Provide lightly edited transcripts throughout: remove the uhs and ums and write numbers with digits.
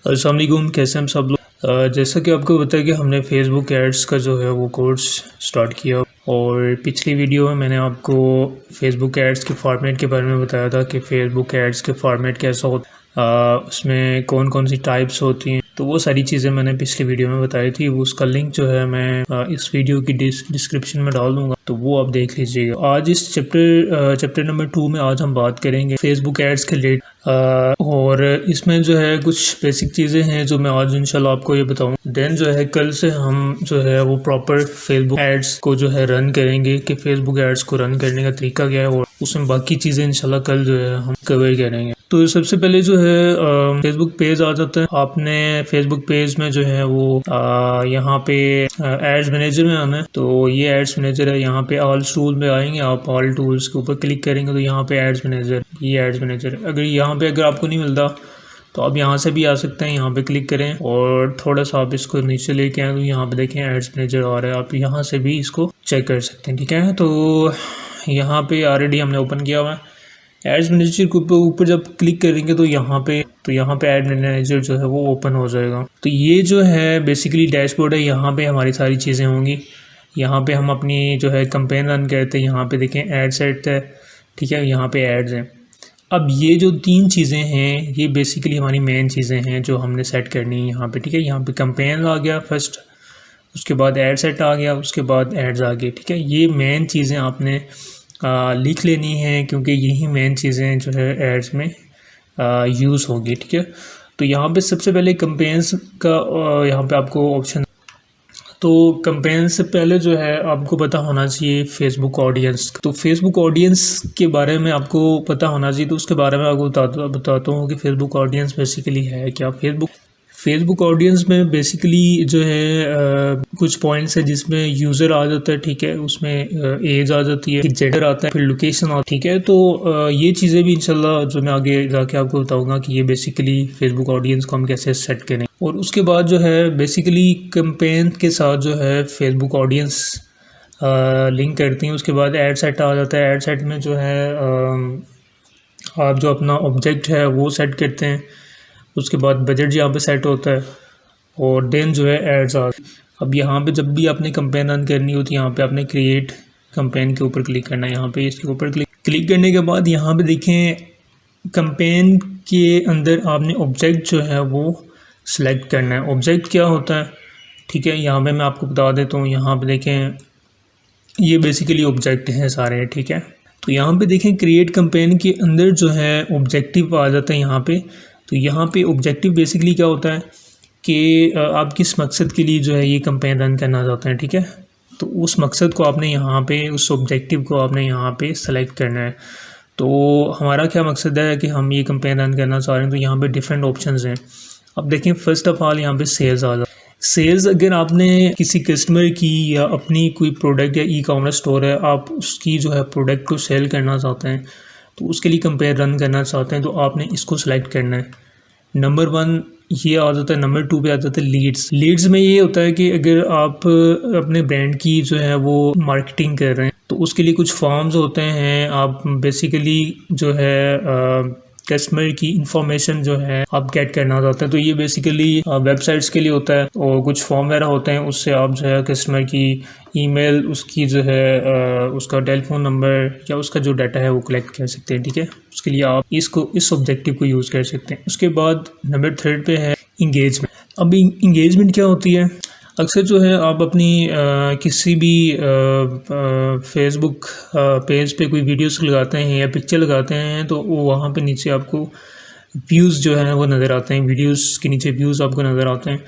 अस्सलाम वालेकुम, कैसे हम सब लोग। जैसा कि आपको पता है कि हमने फेसबुक एड्स का जो है वो कोर्स स्टार्ट किया और पिछली वीडियो में मैंने आपको फेसबुक एड्स के फॉर्मेट के बारे में बताया था कि फेसबुक एड्स के फॉर्मेट कैसा होता है, उसमें कौन कौन सी टाइप्स होती हैं। तो वो सारी चीज़ें मैंने पिछली वीडियो में बताई थी। वो उसका लिंक जो है मैं इस वीडियो की डिस्क्रिप्शन में डाल दूंगा, तो वो आप देख लीजिएगा। आज इस चैप्टर नंबर 2 में आज हम बात करेंगे फेसबुक एड्स के रिलेटेड, और इसमें जो है कुछ बेसिक चीज़ें हैं जो मैं आज इंशाल्लाह आपको ये बताऊंगा। देन जो है कल से हम जो है वो प्रॉपर फेसबुक एड्स को जो है रन करेंगे कि फेसबुक एड्स को रन करने का तरीका क्या है, और उसमें बाकी चीज़ें इंशाल्लाह कल जो है हम कवर करेंगे। तो सबसे पहले जो है फेसबुक पेज आ जाता है। आपने फेसबुक पेज में जो है वो यहाँ पे एड्स मैनेजर में आना है। तो ये एड्स मैनेजर है, यहाँ पे ऑल टूल में आएंगे आप। ऑल टूल्स के ऊपर क्लिक करेंगे तो यहाँ पे एड्स मैनेजर, ये एड्स मैनेजर अगर आपको नहीं मिलता तो आप यहाँ से भी आ सकते हैं। यहाँ पे क्लिक करें और थोड़ा सा आप इसको नीचे लेके आए तो यहाँ पे देखें एड्स मैनेजर आ रहा है। आप यहाँ से भी इसको चेक कर सकते हैं, ठीक है। तो यहाँ पे ऑलरेडी हमने ओपन किया हुआ है। एड्स मैनेजर के ऊपर जब क्लिक करेंगे तो यहाँ पे एड मैनेजर जो है वो ओपन हो जाएगा। तो ये जो है बेसिकली डैशबोर्ड है। यहाँ पे हमारी सारी चीज़ें होंगी। यहाँ पे हम अपनी जो है कैंपेन रन करते हैं। यहाँ पे देखें एड सेट है, ठीक है। यहाँ पे एड्स हैं। अब ये जो 3 चीज़ें हैं ये बेसिकली हमारी मेन चीज़ें हैं जो हमने सेट करनी है यहाँ पे, ठीक है। यहाँ पे कैंपेन आ गया फर्स्ट, उसके बाद एड सेट आ गया, उसके बाद एड्स आ गए, ठीक है। ये मेन चीज़ें आपने लिख लेनी है क्योंकि यही मेन चीज़ें जो है एड्स में यूज़ होगी, ठीक है। तो यहाँ पे सबसे पहले कैंपेन्स का यहाँ पे आपको ऑप्शन, तो कैंपेन से पहले जो है आपको पता होना चाहिए फेसबुक ऑडियंस। तो फेसबुक ऑडियंस के बारे में आपको पता होना चाहिए। तो उसके बारे में आपको बताता हूँ कि फेसबुक ऑडियंस बेसिकली है क्या। फेसबुक ऑडियंस में बेसिकली जो है कुछ पॉइंट्स है जिसमें यूज़र आ जाता है, ठीक है। उसमें एज आ जाती है, जेंडर आता है, फिर लोकेशन आता है, ठीक है। तो ये चीज़ें भी इंशाल्लाह जो मैं आगे जाके आपको बताऊंगा कि ये बेसिकली फेसबुक ऑडियंस को हम कैसे सेट करें। और उसके बाद जो है बेसिकली कैंपेन के साथ जो है फेसबुक ऑडियंस लिंक करती हैं। उसके बाद एड सेट आ जाता है। एड सेट में जो है आप जो अपना ऑब्जेक्ट है वो सेट करते हैं। उसके बाद बजट यहाँ पे सेट होता है और देन जो है एड्स आ। अब यहाँ पे जब भी आपने कैंपेन रन करनी होती है यहाँ पे आपने क्रिएट कैंपेन के ऊपर क्लिक करना है। यहाँ पे इसके ऊपर क्लिक करने के बाद यहाँ पे देखें कैंपेन के अंदर आपने ऑब्जेक्ट जो है वो सिलेक्ट करना है। ऑब्जेक्ट क्या होता है, ठीक है। यहाँ पे मैं आपको बता देता हूँ। यहाँ पे देखें ये बेसिकली ऑब्जेक्ट हैं सारे, ठीक है। तो यहाँ पे देखें क्रिएट कैंपेन के अंदर जो है ऑब्जेक्टिव आ जाता है यहाँ पे। तो यहाँ पे ऑब्जेक्टिव बेसिकली क्या होता है कि आप किस मकसद के लिए जो है ये कैंपेन रन करना चाहते हैं, ठीक है। तो उस मकसद को आपने यहाँ पे, उस ऑब्जेक्टिव को आपने यहाँ पे सेलेक्ट करना है। तो हमारा क्या मकसद है कि हम ये कैंपेन रन करना चाह रहे हैं। तो यहाँ पे डिफरेंट ऑप्शंस हैं। अब देखें फर्स्ट ऑफ ऑल यहाँ पे सेल्स आ जाता है। सेल्स अगर आपने किसी कस्टमर की या अपनी कोई प्रोडक्ट या ई कॉमर्स स्टोर है, आप उसकी जो है प्रोडक्ट को सेल करना चाहते हैं तो उसके लिए कैंपेन रन करना चाहते हैं तो आपने इसको सेलेक्ट करना है। नंबर 1 ये आ जाता है। नंबर 2 पे आ जाता है लीड्स में ये होता है कि अगर आप अपने ब्रांड की जो है वो मार्केटिंग कर रहे हैं तो उसके लिए कुछ फॉर्म्स होते हैं। आप बेसिकली जो है कस्टमर की इंफॉर्मेशन जो है आप गेट करना चाहते हैं। तो ये बेसिकली वेबसाइट्स के लिए होता है और कुछ फॉर्म वगैरह होते हैं। उससे आप जो है कस्टमर की ईमेल, उसकी जो है उसका टेलीफोन नंबर या उसका जो डाटा है वो कलेक्ट कर सकते हैं, ठीक है। उसके लिए आप इस ऑब्जेक्टिव को यूज़ कर सकते हैं। उसके बाद नंबर 3 पे है इंगेजमेंट। अब इंगेजमेंट क्या होती है, अक्सर जो है आप अपनी किसी भी फेसबुक पेज पे कोई वीडियोस लगाते हैं या पिक्चर लगाते हैं तो वो वहाँ पे नीचे आपको व्यूज़ जो है वो नज़र आते हैं। वीडियोस के नीचे व्यूज़ आपको नज़र आते हैं।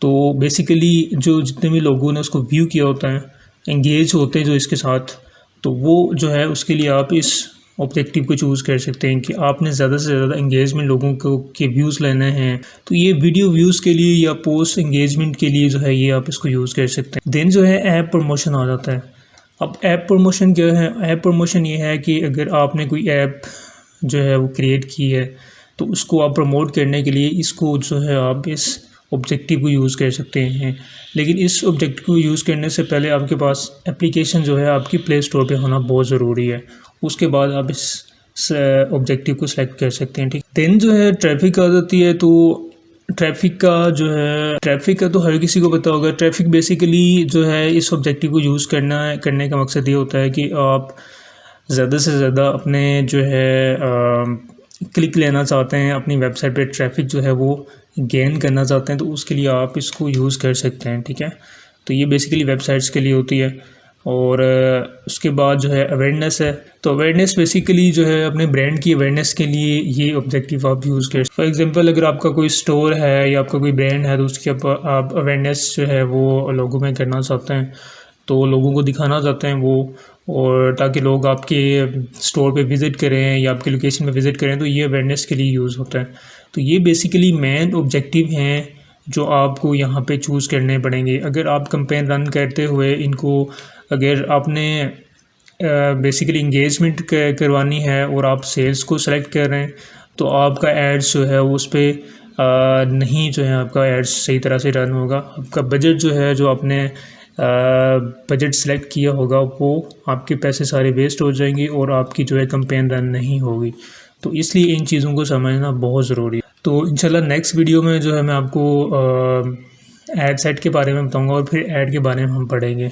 तो बेसिकली जो जितने भी लोगों ने उसको व्यू किया होता है, एंगेज होते हैं जो इसके साथ, तो वो जो है उसके लिए आप इस ऑब्जेक्टिव को चूज़ कर सकते हैं कि आपने ज़्यादा से ज़्यादा एंगेजमेंट लोगों को के व्यूज़ लेने हैं। तो ये वीडियो व्यूज़ के लिए या पोस्ट एंगेजमेंट के लिए जो है ये आप इसको यूज़ कर सकते हैं। देन जो है ऐप प्रमोशन आ जाता है। अब ऐप प्रमोशन क्या है, ऐप प्रमोशन ये है कि अगर आपने कोई ऐप जो है वो क्रिएट की है तो उसको आप प्रमोट करने के लिए इसको जो है आप इस ऑब्जेक्टिव को यूज़ कर सकते हैं। लेकिन इस ऑब्जेक्टिव को यूज़ करने से पहले आपके पास एप्लीकेशन जो है आपकी प्ले स्टोर पे होना बहुत ज़रूरी है। उसके बाद आप इस ऑब्जेक्टिव को सिलेक्ट कर सकते हैं, ठीक। देन जो है ट्रैफिक आ जाती है। तो ट्रैफिक का तो हर किसी को पता होगा। ट्रैफिक बेसिकली जो है इस ऑब्जेक्टिव को यूज़ करने का मकसद ये होता है कि आप ज़्यादा से ज़्यादा अपने जो है क्लिक लेना चाहते हैं, अपनी वेबसाइट पे ट्रैफिक जो है वो गेन करना चाहते हैं, तो उसके लिए आप इसको यूज़ कर सकते हैं। ठीक है, तो ये बेसिकली वेबसाइट्स के लिए होती है। और उसके बाद जो है अवेयरनेस है, तो अवेयरनेस बेसिकली जो है अपने ब्रांड की अवेयरनेस के लिए ये ऑब्जेक्टिव आप यूज़ कर। फॉर एग्जांपल अगर आपका कोई स्टोर है या आपका कोई ब्रांड है, तो उसकी आप अवेयरनेस जो है वो लोगों में करना चाहते हैं, तो लोगों को दिखाना चाहते हैं वो, और ताकि लोग आपके स्टोर पे विज़िट करें या आपके लोकेशन पे विज़िट करें, तो ये अवेयरनेस के लिए यूज़ होता है। तो ये बेसिकली मेन ऑब्जेक्टिव हैं जो आपको यहाँ पे चूज़ करने पड़ेंगे। अगर आप कैंपेन रन करते हुए इनको, अगर आपने बेसिकली इंगेजमेंट करवानी है और आप सेल्स को सेलेक्ट कर रहे हैं, तो आपका एड्स जो है उस पर नहीं जो है आपका एड्स सही तरह से रन होगा। आपका बजट जो है, जो आपने बजट सेलेक्ट किया होगा, वो आपके पैसे सारे वेस्ट हो जाएंगे और आपकी जो है कैंपेन रन नहीं होगी। तो इसलिए इन चीज़ों को समझना बहुत ज़रूरी है। तो इंशाल्लाह नेक्स्ट वीडियो में जो है मैं आपको ऐड सेट के बारे में बताऊंगा और फिर ऐड के बारे में हम पढ़ेंगे।